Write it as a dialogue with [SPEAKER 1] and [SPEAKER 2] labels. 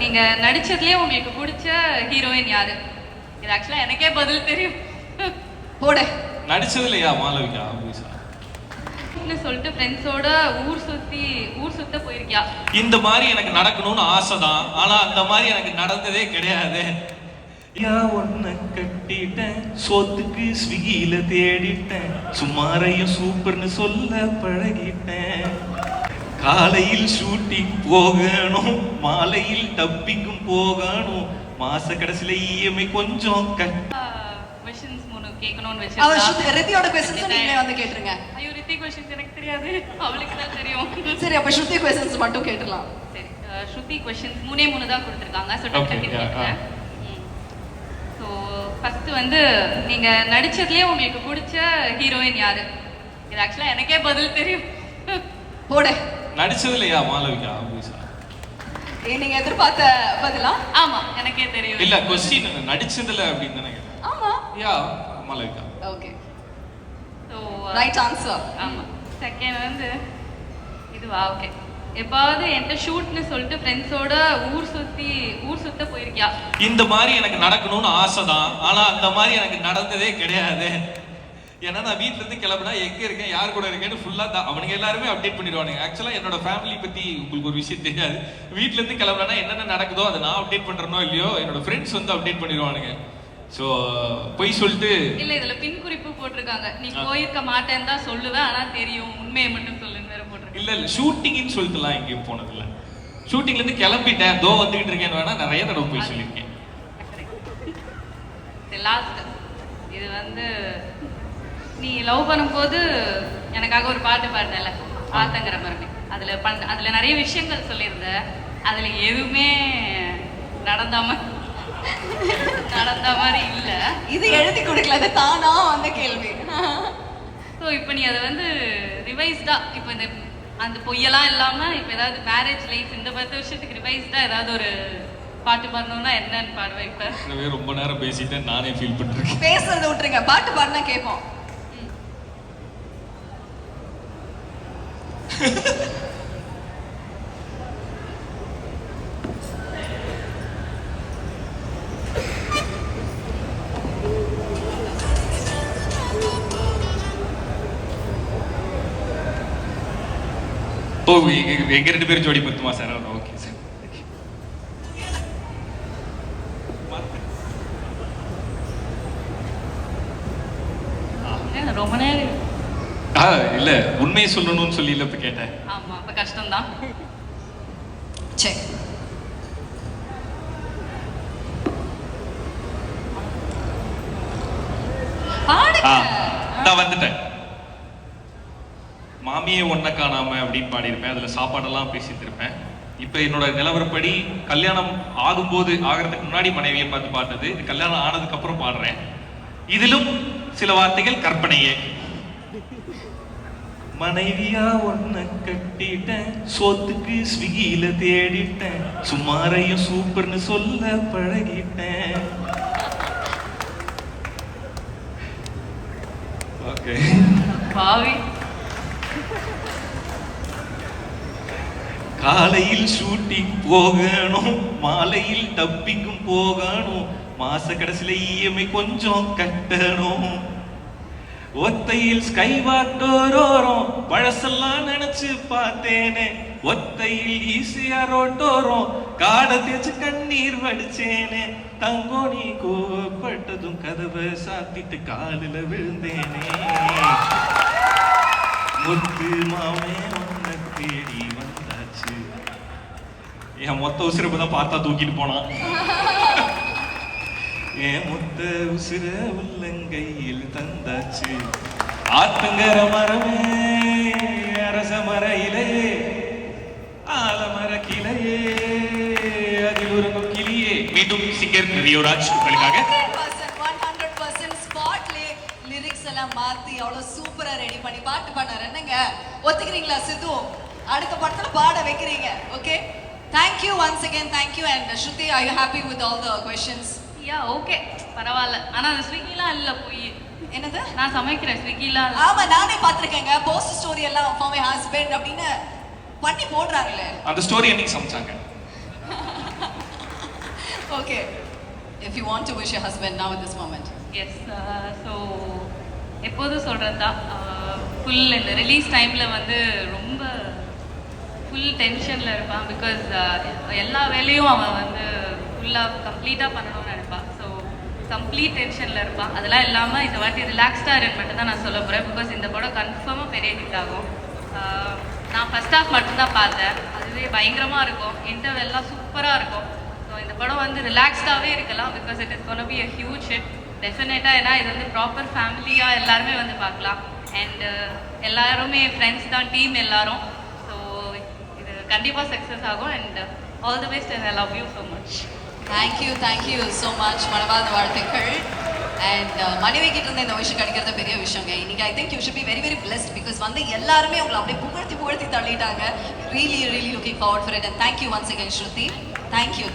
[SPEAKER 1] நீங்க நடிச்சதுலயே உங்களுக்கு பிடிச்ச ஹீரோயின் யாரு? இது ஆக்சுவலா எனக்கே பதில் தெரியும்.
[SPEAKER 2] போட
[SPEAKER 3] நடிச்சதுலையா மாளவிகா ஆபீஸா
[SPEAKER 1] சொல்லிட்டு ஃப்ரெண்ட்ஸோட ஊர் சுத்த போயிருக்கியா?
[SPEAKER 3] இந்த மாதிரி எனக்கு நடக்கணும்னு ஆசைதான், ஆனா அந்த மாதிரி எனக்கு நடந்ததே கிடையாது. ஒன்ன கட்டிட்டேன், சொத்துக்கு ஸ்விக்கியில தேடிட்டேன், சுமாரையும் சூப்பர்னு சொல்ல பழகிட்டேன். காலையில் ஷூட்டிங் போகணும், மாலையில் டப்பிங்கும் போகணும், மாச கடைசியில இஎம்ஐ கொஞ்சம்
[SPEAKER 1] क्वेश्चंस மூணு கேட்கணும்னு
[SPEAKER 2] அவ
[SPEAKER 1] வெச்சிருக்கா.
[SPEAKER 2] ரித்தியோட क्वेश्चंस நீங்களே வந்து கேட்ருங்க.
[SPEAKER 1] ஐயோ ரித்தி क्वेश्चंस எனக்கு தெரியாது, அவளுக்கு தான் தெரியும்.
[SPEAKER 2] சரி அப்ப ஸ்ருதி क्वेश्चंस மட்டும் கேட்றலாம்.
[SPEAKER 1] சரி ஸ்ருதி क्वेश्चंस மூணு தான் கொடுத்திருக்காங்க. சோ டக்கு கேட்கிறேன். சோ ஃபர்ஸ்ட் வந்து நீங்க நடிச்சதுலயே உங்களுக்கு பிடிச்ச ஹீரோயின் யாரு? இது ஆக்சுவலா எனக்கே பதில் தெரியும்.
[SPEAKER 2] போட
[SPEAKER 3] நடிச்சதுலையா மாளவிகா ஆபீஸா
[SPEAKER 2] நீங்க எதிர்பார்த்த பதிலா?
[SPEAKER 1] ஆமா எனக்கே தெரியும்.
[SPEAKER 3] இல்ல क्वेश्चन நடிச்சதுல அப்படின்னு நினைக்கிறேன்.
[SPEAKER 2] ஆமா
[SPEAKER 3] yeah Malavika.
[SPEAKER 2] Okay
[SPEAKER 1] so
[SPEAKER 2] right answer.
[SPEAKER 1] ஆமா. செகண்ட் வந்து இதுவா? ஓகே. எப்பாவது என்கிட்ட ஷூட்னு சொல்லிட்டு ஃப்ரெண்ட்ஸோட ஊர் சுத்த போயிருக்கியா?
[SPEAKER 3] இந்த மாதிரி எனக்கு நடக்கணும்னு ஆசைதான், ஆனா அந்த மாதிரி எனக்கு நடந்ததே கிடையாது. ஏன்னா நான் வீட்ல இருந்து கிளம்புனா எங்க இருக்கேன், யார் கூட இருக்கேன்னு ஃபுல்லா அவனுங்க எல்லாருமே அப்டேட் பண்ணிடுவானுங்க. ஆக்சுவலா என்னோட ஃபேமிலி பத்தி உங்களுக்கு ஒரு விஷயம் தெரியாது. வீட்ல இருந்து கிளம்புனா என்னென்ன நடக்குதோ அதை நான் அப்டேட் பண்றனோ இல்லையோ என்னோட ஃப்ரெண்ட்ஸ் வந்து அப்டேட் பண்ணிடுவானுங்க. ஸோ போய் சொல்லிட்டு
[SPEAKER 1] இல்ல இதுல பின் குறிப்பு போட்டிருக்காங்க, நீ போயிருக்க மாட்டேன்னு தான் சொல்லுவேன், ஆனா தெரியும் உண்மையை மட்டும் சொல்லுன்னு வேற போட்டிருக்காங்க.
[SPEAKER 3] இல்ல ஷூட்டிங்னு சொல்லிட்டுலாம் எங்கேயும் போனதில்ல. ஷூட்டிங்ல இருந்து கிளம்பிட்டேன், தோ வந்துகிட்டு இருக்கேன்னு வேணா நிறைய தடவை போய் சொல்லியிருக்கேன்.
[SPEAKER 1] லாஸ்ட் இது வந்து நீ லவ் பண்ணும்போது எனக்காக ஒரு பாட்டு பாடினல, ஆத்தங்கிற மரமே. அதுல நிறைய விஷயங்கள் சொல்லியிருந்த, அதுல எதுவுமே நடந்த மாதிரி இல்ல.
[SPEAKER 2] இது எழுதி கொடுக்கல, அது தானா வந்த கேள்வி.
[SPEAKER 1] ஸோ இப்போ நீ அதை வந்து ரிவைஸ்டா, இப்போ இந்த அந்த பொய்யெல்லாம் இல்லாம இப்போ ஏதாவது மேரேஜ் லைஃப் இந்த 10 வருஷத்துக்கு ரிவைஸ்டா ஏதாவது ஒரு பாட்டு பாடணும்னா என்னன்னு பாடுவேன்? இப்ப
[SPEAKER 3] ரொம்ப நேரம் பேசிட்டேன், நானே ஃபீல் பண்ணிருக்கேன்.
[SPEAKER 2] பேசுறத விட்டுருங்க, பாட்டு பாடினா கேட்போம்.
[SPEAKER 3] ஓ எங்க 2 பேரும் ஜோடி பத்துமா சார்? Okay sir.
[SPEAKER 1] ரொம்ப நேரம்
[SPEAKER 3] இல்ல உண்மையை சொல்லணும்னு சொல்லி இல்ல இப்ப கேட்டேன்.
[SPEAKER 1] ஆமா அப்ப கஷ்டம்தான்.
[SPEAKER 2] சரி
[SPEAKER 3] நான் வந்துட்டேன். மாமியே ஒன்ன காணாம அப்படின்னு பாடியிருப்பேன். அதுல சாப்பாடெல்லாம் பேசிட்டு இருப்பேன். இப்ப என்னோட நிலவரப்படி கல்யாணம் ஆகிறதுக்கு முன்னாடி மனைவியை பார்த்து பாடுறது, இது கல்யாணம் ஆனதுக்கு அப்புறம் பாடுறேன். இதிலும் சில வார்த்தைகள் கற்பனையே. மனைவியா ஒன்ன கட்டிட்டேன், சொத்துக்கு ஸ்விக்கியில தேடிட்டேன், சுமாரையும் சூப்பர்னு சொல்ல பழகிட்டேன். ஓகே
[SPEAKER 1] பாவி.
[SPEAKER 3] காலையில் ஷூட்டிங் போகணும், மாலையில் டப்பிங்கும் போகணும், மாச கடைசியில இஎம்ஐ கொஞ்சம் கட்டணும். ஒத்தையில் ஸ்கை வாட்டோரோரம் பழசெல்லாம் நினைச்சு பார்த்தேனே, ஒத்தையில் ஈஸியா ரோட்டோரம் காடை தேச்சு கண்ணீர் வடிச்சேனே, தங்கோ நீ கோவப்பட்டதும் கதவை சாத்திட்டு காலில் விழுந்தேனே, முத்து மாமே உன்னை தேடி வந்தாச்சு. என் மொத்த உசிரப்ப தான் பார்த்தா தூக்கிட்டு போனான். என் முத்த உசிர உள்ளங்கையில் தந்தாச்சு. ஆத்தங்கர மரமே அரச மர இலையே, ஆலமர கிளையே, அதில் ஒரு கிளியே. மீண்டும் சிங்கர் ரியோராஜ் உங்களுக்காக
[SPEAKER 2] 100% ஸ்பாட்ல லிரிக்ஸ் எல்லாம் மாத்தி அவ்வளவு சூப்பரா ரெடி பண்ணி பாட்டு பாடுறாரு. என்னங்க ஒத்துக்கிறீங்களா சித்து? அடுத்த படத்துல பாட வைக்கிறீங்க. Okay, thank you once again. Thank you. And Shruti, are you happy with all the questions?
[SPEAKER 1] Yeah okay பரவாயில்ல. ஆனா அந்த ஸ்விக்கிலாம் இல்ல, போய்
[SPEAKER 2] என்னது
[SPEAKER 1] நான் சமைக்கிறேன் ஸ்விக்கிலாம்.
[SPEAKER 2] ஆமா நானே பாத்திருக்கேங்க. போஸ்ட் ஸ்டோரி எல்லாம் ஃபார் மை ஹஸ்பண்ட் அப்படின்னு பண்ணி போடுறாங்களே.
[SPEAKER 3] அந்த ஸ்டோரி என்னைக்கு சமைச்சாங்க?
[SPEAKER 2] Okay if you want to wish your husband now in this moment.
[SPEAKER 1] Yes so எப்போதும் சொல்கிறது தான் ஃபுல் இந்த ரிலீஸ் டைமில் வந்து ரொம்ப ஃபுல் டென்ஷனில் இருப்பான். பிகாஸ் எல்லா வேலையும் அவன் வந்து ஃபுல்லாக கம்ப்ளீட்டாக பண்ணணும்னு நினைப்பான். ஸோ கம்ப்ளீட் டென்ஷனில் இருப்பான். அதெல்லாம் இல்லாமல் இந்த வாட்டி ரிலாக்ஸ்டாக இருன்னு மட்டும் தான் நான் சொல்ல போகிறேன். பிகாஸ் இந்த படம் கன்ஃபார்மாக பெரிய ஹிட் ஆகும். நான் ஃபர்ஸ்ட் ஹாஃப் மட்டும்தான் பார்த்தேன். அதுவே பயங்கரமாக இருக்கும். இன்டர்வெல்லாம் சூப்பராக இருக்கும். ஸோ இந்த படம் வந்து ரிலாக்ஸ்டாகவே இருக்கலாம். Because it is gonna be a huge hit டெஃபினட்டாக. ஏன்னா இது வந்து ப்ராப்பர் ஃபேமிலியாக எல்லாருமே வந்து பார்க்கலாம். அண்ட் எல்லாருமே ஃப்ரெண்ட்ஸ் தான், டீம் எல்லாரும். ஸோ இது கண்டிப்பாக சக்ஸஸ் ஆகும். And all the best and I love you so much.
[SPEAKER 2] Thank you so much. மனவாத வாழ்த்துக்கள். அண்ட் மனைவி கிட்ட இருந்து இந்த விஷயம் கிடைக்கிறது பெரிய விஷயங்க. இன்னைக்கு I think you should be very very blessed. Because வந்து எல்லாருமே உங்களை அப்படியே புகழ்த்தி தள்ளிட்டாங்க. Really looking forward for it. And thank you once again Shruti. Thank you.